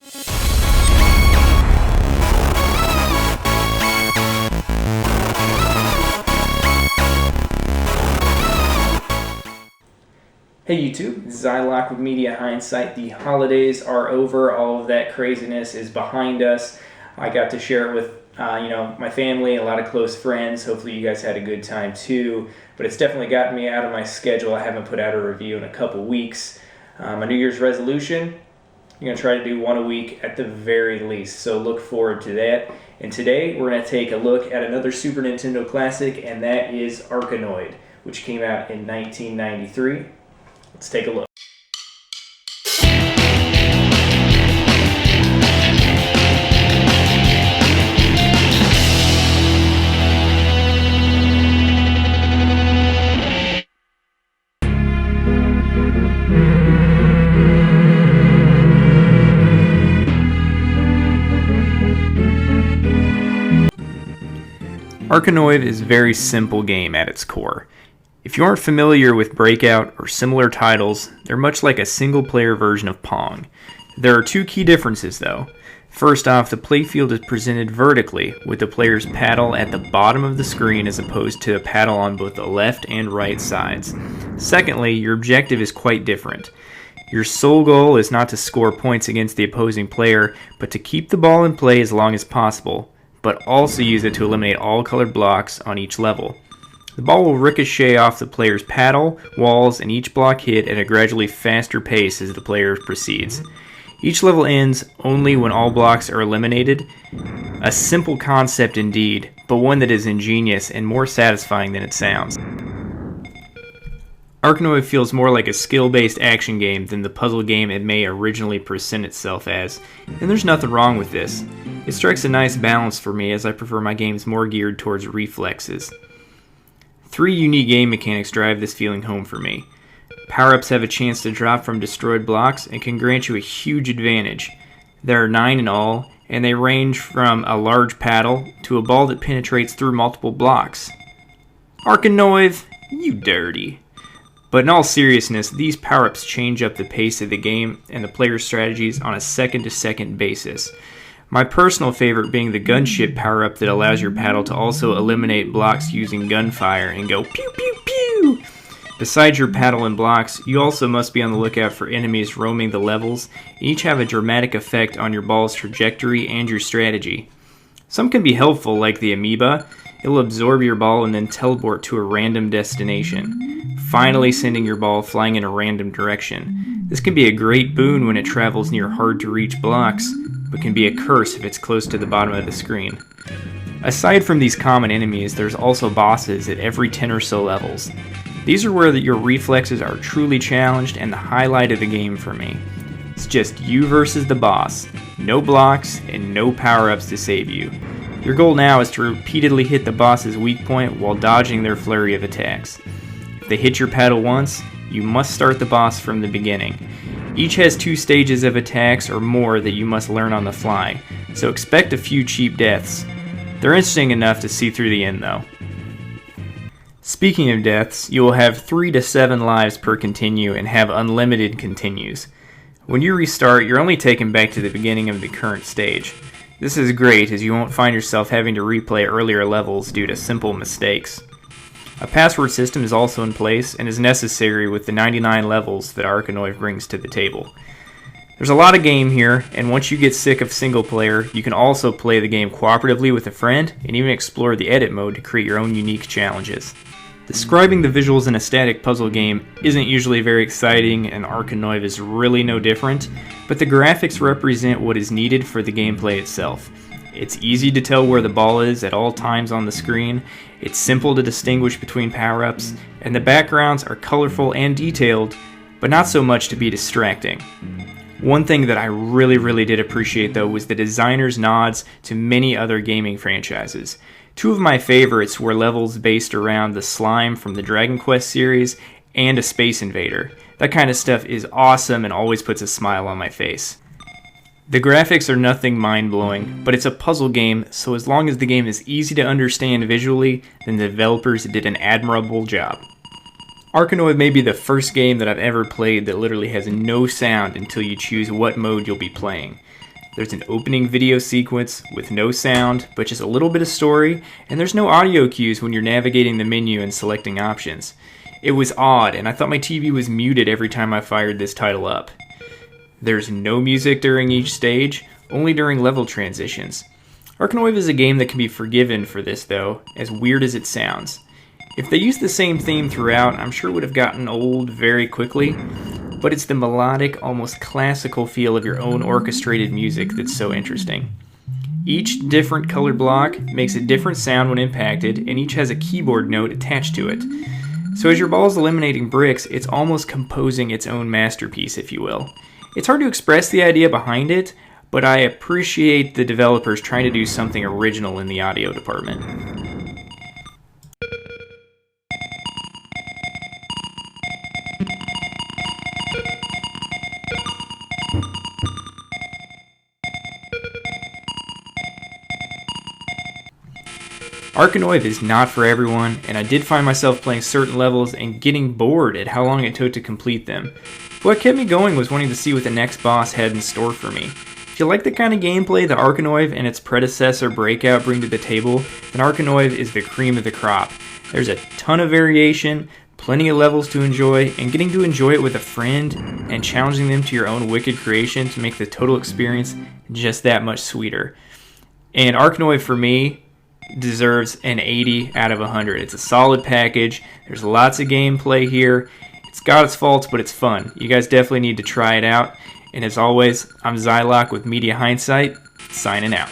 Hey YouTube, Zyloc with Media Hindsight. The holidays are over. All of that craziness is behind us. I got to share it with my family, a lot of close friends. Hopefully you guys had a good time too. But it's definitely gotten me out of my schedule. I haven't put out a review in a couple weeks. My New Year's resolution, I'm going to try to do one a week at the very least. So look forward to that. And today we're going to take a look at another Super Nintendo classic, and that is Arkanoid, which came out in 1993. Let's take a look. Arkanoid is a very simple game at its core. If you aren't familiar with Breakout or similar titles, they're much like a single-player version of Pong. There are two key differences though. First off, the playfield is presented vertically, with the player's paddle at the bottom of the screen as opposed to a paddle on both the left and right sides. Secondly, your objective is quite different. Your sole goal is not to score points against the opposing player, but to keep the ball in play as long as possible, but also use it to eliminate all colored blocks on each level. The ball will ricochet off the player's paddle, walls, and each block hit at a gradually faster pace as the player proceeds. Each level ends only when all blocks are eliminated. A simple concept indeed, but one that is ingenious and more satisfying than it sounds. Arkanoid feels more like a skill-based action game than the puzzle game it may originally present itself as, and there's nothing wrong with this. It strikes a nice balance for me, as I prefer my games more geared towards reflexes. Three unique game mechanics drive this feeling home for me. Power-ups have a chance to drop from destroyed blocks and can grant you a huge advantage. There are 9 in all, and they range from a large paddle to a ball that penetrates through multiple blocks. Arkanoid, you dirty. But in all seriousness, these power-ups change up the pace of the game and the player's strategies on a second-to-second basis. My personal favorite being the gunship power-up that allows your paddle to also eliminate blocks using gunfire and go pew pew pew! Besides your paddle and blocks, you also must be on the lookout for enemies roaming the levels, and each have a dramatic effect on your ball's trajectory and your strategy. Some can be helpful, like the amoeba. It will absorb your ball and then teleport to a random destination, finally sending your ball flying in a random direction. This can be a great boon when it travels near hard-to-reach blocks, but can be a curse if it's close to the bottom of the screen. Aside from these common enemies, there's also bosses at every 10 or so levels. These are where your reflexes are truly challenged and the highlight of the game for me. It's just you versus the boss, no blocks and no power-ups to save you. Your goal now is to repeatedly hit the boss's weak point while dodging their flurry of attacks. If they hit your paddle once, you must start the boss from the beginning. Each has 2 stages of attacks or more that you must learn on the fly, so expect a few cheap deaths. They're interesting enough to see through the end though. Speaking of deaths, you will have 3 to 7 lives per continue and have unlimited continues. When you restart, you're only taken back to the beginning of the current stage. This is great, as you won't find yourself having to replay earlier levels due to simple mistakes. A password system is also in place and is necessary with the 99 levels that Arkanoid brings to the table. There's a lot of game here, and once you get sick of single player, you can also play the game cooperatively with a friend and even explore the edit mode to create your own unique challenges. Describing the visuals in a static puzzle game isn't usually very exciting, and Arkanoid is really no different, but the graphics represent what is needed for the gameplay itself. It's easy to tell where the ball is at all times on the screen, it's simple to distinguish between power-ups, and the backgrounds are colorful and detailed, but not so much to be distracting. One thing that I really did appreciate though was the designer's nods to many other gaming franchises. 2 of my favorites were levels based around the slime from the Dragon Quest series and a Space Invader. That kind of stuff is awesome and always puts a smile on my face. The graphics are nothing mind-blowing, but it's a puzzle game, so as long as the game is easy to understand visually, then the developers did an admirable job. Arkanoid may be the first game that I've ever played that literally has no sound until you choose what mode you'll be playing. There's an opening video sequence with no sound, but just a little bit of story, and there's no audio cues when you're navigating the menu and selecting options. It was odd, and I thought my TV was muted every time I fired this title up. There's no music during each stage, only during level transitions. Arkanoid is a game that can be forgiven for this though, as weird as it sounds. If they used the same theme throughout, I'm sure it would have gotten old very quickly, but it's the melodic, almost classical feel of your own orchestrated music that's so interesting. Each different color block makes a different sound when impacted, and each has a keyboard note attached to it. So as your ball's eliminating bricks, it's almost composing its own masterpiece, if you will. It's hard to express the idea behind it, but I appreciate the developers trying to do something original in the audio department. Arkanoid is not for everyone, and I did find myself playing certain levels and getting bored at how long it took to complete them. What kept me going was wanting to see what the next boss had in store for me. If you like the kind of gameplay that Arkanoid and its predecessor Breakout bring to the table, then Arkanoid is the cream of the crop. There's a ton of variation, plenty of levels to enjoy, and getting to enjoy it with a friend and challenging them to your own wicked creation to make the total experience just that much sweeter. And Arkanoid for me deserves an 80 out of 100. It's a solid package. There's lots of gameplay here. It's got its faults, but it's fun. You guys definitely need to try it out. And as always, I'm Zyloc with Media Hindsight, signing out.